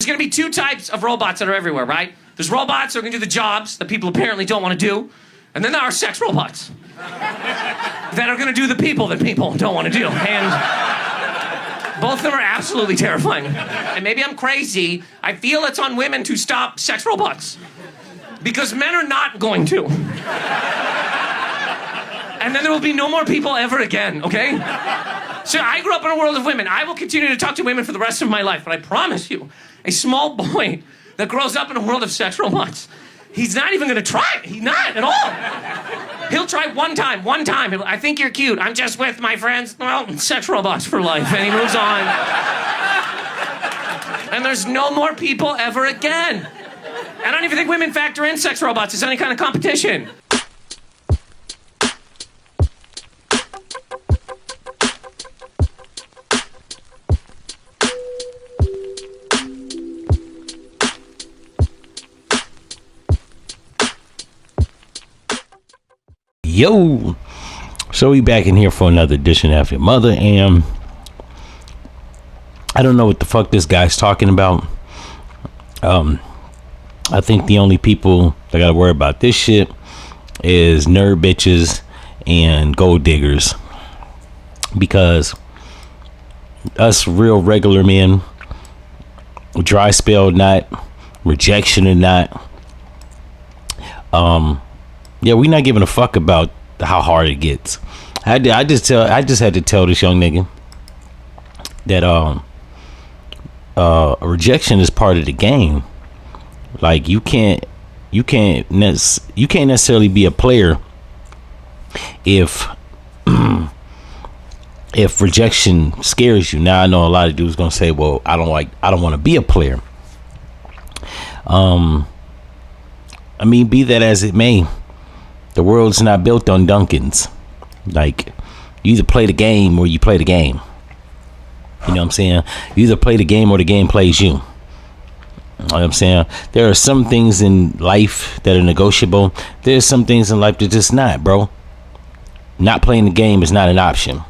There's going to be two types of robots that are everywhere, right? There's robots that are going to do the jobs that people apparently don't want to do. And then there are sex robots that are going to do the people that people don't want to do. And both of them are absolutely terrifying. And maybe I'm crazy. I feel it's on women to stop sex robots. Because men are not going to. And then there will be no more people ever again, okay? So I grew up in a world of women. I will continue to talk to women for the rest of my life. But I promise you, a small boy that grows up in a world of sex robots, he's not even gonna try it. He's not at all. He'll try one time. I think you're cute. I'm just with my friends. Well, sex robots for life. And he moves on. And there's no more people ever again. I don't even think women factor in sex robots as any kind of competition. Yo, so we back in here for another edition of F-ya-Motha, and I don't know what the fuck this guy's talking about. I think the only people that gotta worry about this shit is nerd bitches and gold diggers, because us real regular men, dry spell or not, rejection or not, yeah, we not giving a fuck about how hard it gets. I just had to tell this young nigga that rejection is part of the game. Like you can't necessarily be a player if if rejection scares you. Now I know a lot of dudes gonna say, well, I don't want to be a player. I mean, be that as it may, the world's not built on Dunkins. Like, you either play the game or you play the game. You know what I'm saying? You either play the game or the game plays you. You know what I'm saying? There are some things in life that are negotiable. There's some things in life that just not, bro. Not playing the game is not an option.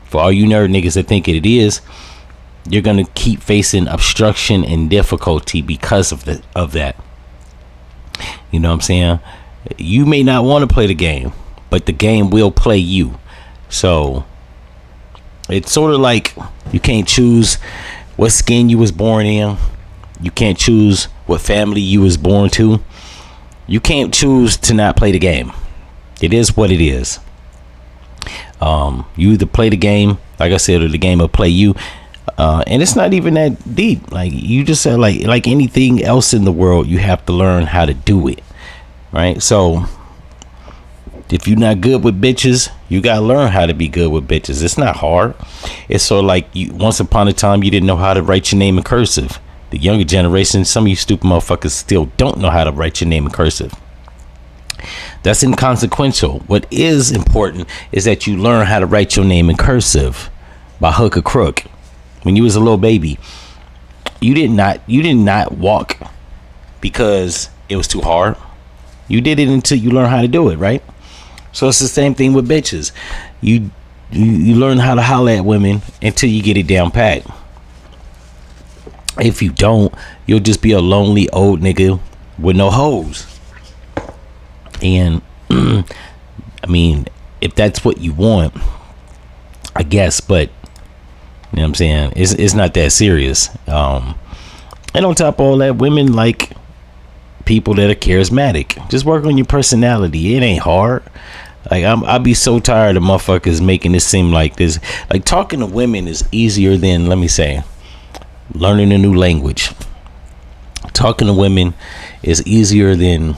For all you nerd niggas that think it is, you're gonna keep facing obstruction and difficulty because of that. You know what I'm saying? You may not want to play the game, but the game will play you. So it's sort of like you can't choose what skin you was born in. You can't choose what family you was born to. You can't choose to not play the game. It is what it is. You either play the game, like I said, or the game will play you. And it's not even that deep. Like you just said, like anything else in the world, you have to learn how to do it. Right? So if you're not good with bitches, you gotta learn how to be good with bitches. It's not hard. It's sort of like once upon a time you didn't know how to write your name in cursive. The younger generation, some of you stupid motherfuckers still don't know how to write your name in cursive. That's inconsequential. What is important is that you learn how to write your name in cursive by hook or crook. When you was a little baby, you did not walk because it was too hard. You did it until you learn how to do it, right? So it's the same thing with bitches. You learn how to holler at women until you get it down pat. If you don't, you'll just be a lonely old nigga with no hoes. And I mean, if that's what you want, I guess, but you know what I'm saying? It's not that serious. And on top of all that, women like people that are charismatic. Just work on your personality. It ain't hard. Like I'll be so tired of motherfuckers making this seem like this. Like talking to women is easier than, let me say, learning a new language. Talking to women is easier than,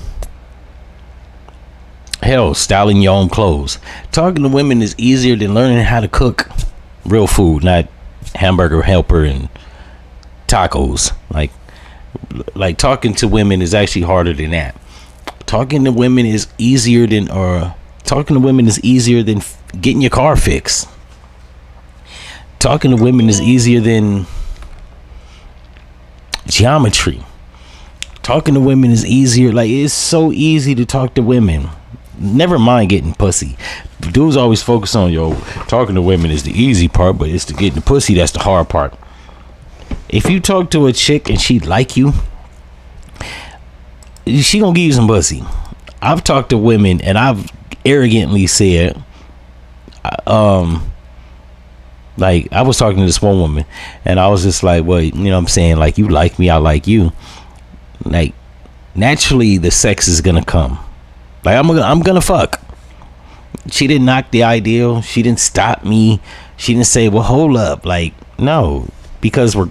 hell, styling your own clothes. Talking to women is easier than learning how to cook real food, not hamburger helper and tacos. Like talking to women is actually harder than that. Talking to women is easier than getting your car fixed. Talking to women is easier than geometry. Talking to women is easier. Like, it's so easy to talk to women. Never mind getting pussy. Dudes always focus on, talking to women is the easy part, but it's to getting the pussy that's the hard part. if you talk to a chick and she like you, she gonna give you some pussy. I've talked to women and I've arrogantly said, like, I was talking to this one woman and I was just like, well, you know what I'm saying, like, you like me, I like you. Like, naturally the sex is gonna come. Like, I'm gonna fuck. She didn't knock the ideal. She didn't stop me. She didn't say, well, hold up. Like, no, because we're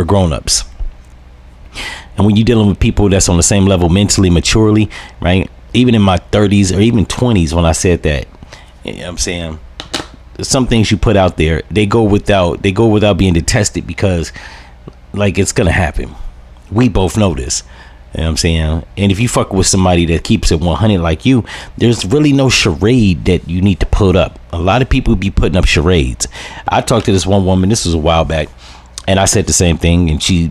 grown-ups. And when you're dealing with people that's on the same level mentally, maturely, right? Even in my 30s or even 20s, when I said that, you know what I'm saying, some things you put out there, they go without being detested, because, like, it's gonna happen. We both know this. You know what I'm saying? And if you fuck with somebody that keeps it 100 like you, there's really no charade that you need to put up. A lot of people be putting up charades. I talked to this one woman, this was a while back, and I said the same thing, and she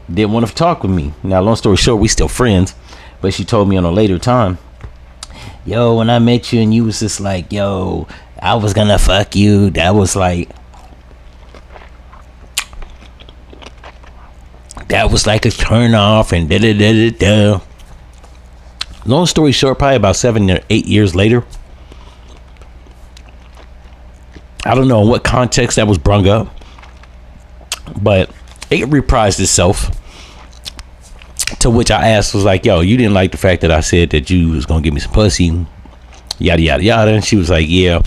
didn't want to talk with me. Now, long story short, we still friends, but she told me on a later time, yo, when I met you and you was just like, yo, I was gonna fuck you, that was like a turn off, and da. Long story short, probably about 7 or 8 years later, I don't know in what context that was brung up, but it reprised itself. To which I asked, was like, yo, you didn't like the fact that I said that you was gonna give me some pussy, yada yada yada. And she was like, yeah.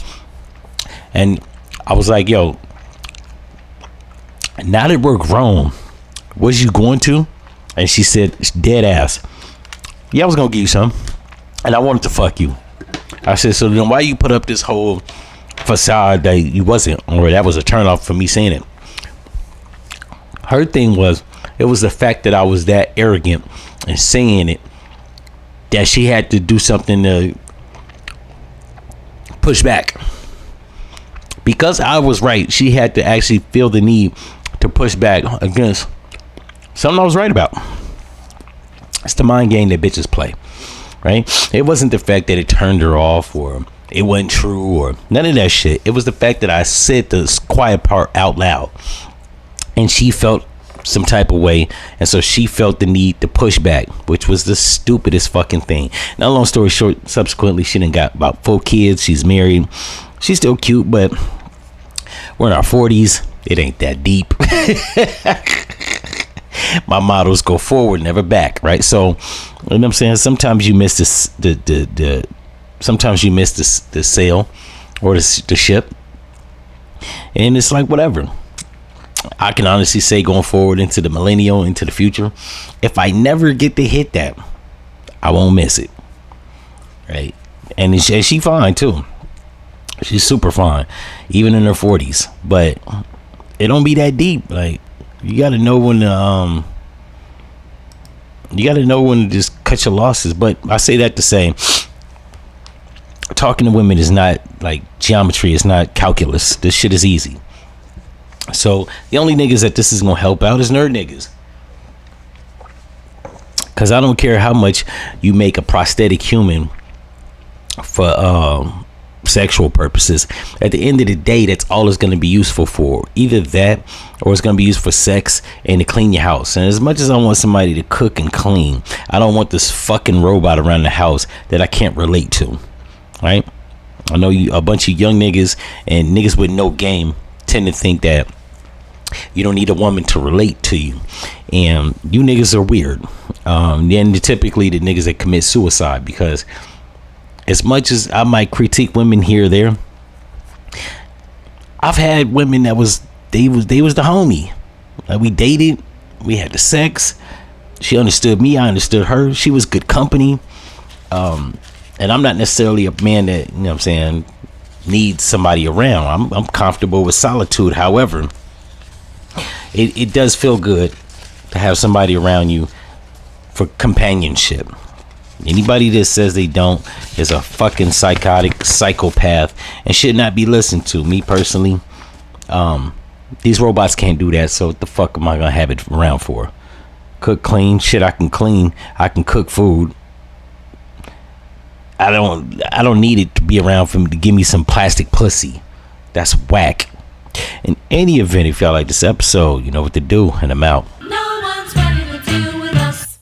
And I was like, yo, now that we're grown, was you going to? And she said, dead ass, yeah, I was gonna give you some, and I wanted to fuck you. I said, so then why you put up this whole facade that you wasn't, or that was a turn off for me saying it? Her thing was, it was the fact that I was that arrogant and saying it, that she had to do something to push back. Because I was right, she had to actually feel the need to push back against something I was right about. It's the mind game that bitches play, right? It wasn't the fact that it turned her off, or it wasn't true, or none of that shit. It was the fact that I said the quiet part out loud, and she felt some type of way, and so she felt the need to push back, which was the stupidest fucking thing. Now, long story short, subsequently she done got about 4 kids. She's married. She's still cute, but we're in our 40s. It ain't that deep. My mottos: go forward, never back, right? So, you know what I'm saying? Sometimes you miss this, sometimes you miss the sail or the ship, and it's like, whatever. I can honestly say, going forward into the millennial, into the future, if I never get to hit that, I won't miss it, right? And she fine too. She's super fine, even in her 40s. But it don't be that deep. Like, you gotta know when to just cut your losses. But I say that to say, talking to women is not like geometry. It's not calculus. This shit is easy. So the only niggas that this is gonna help out is nerd niggas. Cause I don't care how much you make a prosthetic human for sexual purposes. At the end of the day, that's all it's gonna be useful for. Either that, or it's gonna be used for sex and to clean your house. And as much as I want somebody to cook and clean, I don't want this fucking robot around the house that I can't relate to. Right? I know a bunch of young niggas and niggas with no game tend to think that you don't need a woman to relate to you, and you niggas are weird. Then typically the niggas that commit suicide, because as much as I might critique women here or there, I've had women that was the homie. Like, we dated, we had the sex, she understood me, I understood her, she was good company. And I'm not necessarily a man that, you know what I'm saying, needs somebody around. I'm comfortable with solitude. However, it does feel good to have somebody around you for companionship. Anybody that says they don't is a fucking psychotic psychopath and should not be listened to. Me personally, these robots can't do that, so what the fuck am I gonna have it around for? Cook, clean shit. I can clean, I can cook food. I don't need it to be around for me to give me some plastic pussy. That's whack. In any event, if y'all like this episode, you know what to do, and I'm out.